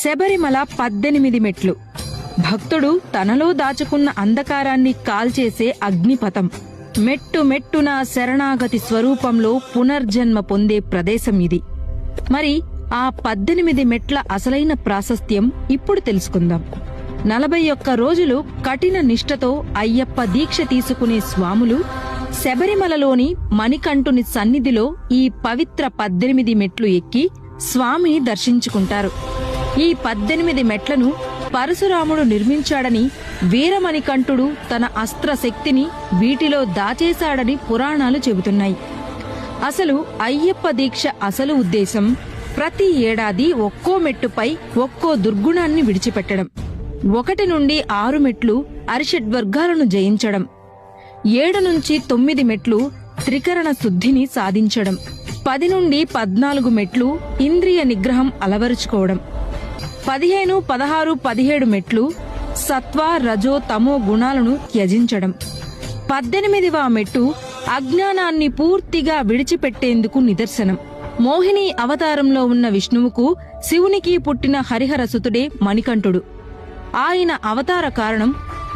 శబరిమల 18 మెట్లు. భక్తుడు తనలో దాచుకున్న అంధకారాన్ని కాల్చేసే అగ్నిపథం. మెట్టు మెట్టున శరణాగతి స్వరూపంలో పునర్జన్మ పొందే ప్రదేశం ఇది. మరి ఆ 18 మెట్ల అసలైన ప్రాశస్త్యం ఇప్పుడు తెలుసుకుందాం. 41 రోజులు కఠిన నిష్ఠతో అయ్యప్ప దీక్ష తీసుకునే స్వాములు శబరిమలలోని మణికంఠుని సన్నిధిలో ఈ పవిత్ర 18 మెట్లు ఎక్కి స్వామిని దర్శించుకుంటారు. ఈ 18 మెట్లను పరశురాముడు నిర్మించాడని, వీరమణికంఠుడు తన అస్త్ర శక్తిని వీటిలో దాచేశాడని పురాణాలు చెబుతున్నాయి. అసలు అయ్యప్ప దీక్ష అసలు ఉద్దేశం ప్రతి ఏడాది ఒక్కో మెట్టుపై ఒక్కో దుర్గుణాన్ని విడిచిపెట్టడం. 1 నుండి 6 మెట్లు అరిషడ్వర్గాలను జయించడం, 7 నుంచి 9 మెట్లు త్రికరణ శుద్ధిని సాధించడం, 10 నుండి 14 మెట్లు ఇంద్రియ నిగ్రహం అలవరుచుకోవడం, 15, 16, 17 మెట్లు సత్వ రజో తమో గుణాలను త్యజించడం, 18వ మెట్టు అజ్ఞానాన్ని పూర్తిగా విడిచిపెట్టేందుకు నిదర్శనం. మోహిని అవతారంలో ఉన్న విష్ణువుకు, శివునికి పుట్టిన హరిహరసుతుడే మణికంఠుడు. ఆయన అవతార కారణం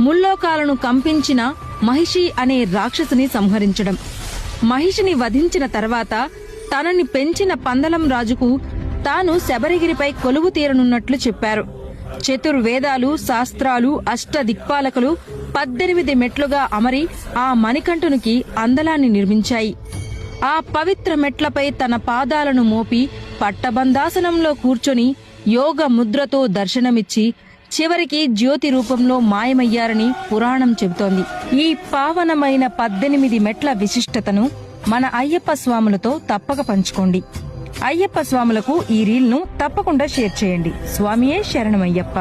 ముల్లోకాలను కంపించిన మహిషి అనే రాక్షసిని సంహరించడం. మహిషిని వధించిన తర్వాత తనని పెంచిన పందలం రాజుకు తాను శబరిగిరిపై కొలువు తీరనున్నట్లు చెప్పారు. చతుర్వేదాలు, శాస్త్రాలు, అష్టదిక్పాలకులు 18 మెట్లుగా అమరి ఆ మణికంఠునికి అందలాన్ని నిర్మించాయి. ఆ పవిత్ర మెట్లపై తన పాదాలను మోపి పట్టబందాసనంలో కూర్చొని యోగ ముద్రతో దర్శనమిచ్చి చివరికి జ్యోతి రూపంలో మాయమయ్యారని పురాణం చెబుతోంది. ఈ పావనమైన 18 మెట్ల విశిష్టతను మన అయ్యప్ప స్వాములతో తప్పక పంచుకోండి. అయ్యప్ప స్వాములకు ఈ రీల్ను తప్పకుండా షేర్ చేయండి. స్వామియే శరణమయ్యప్ప.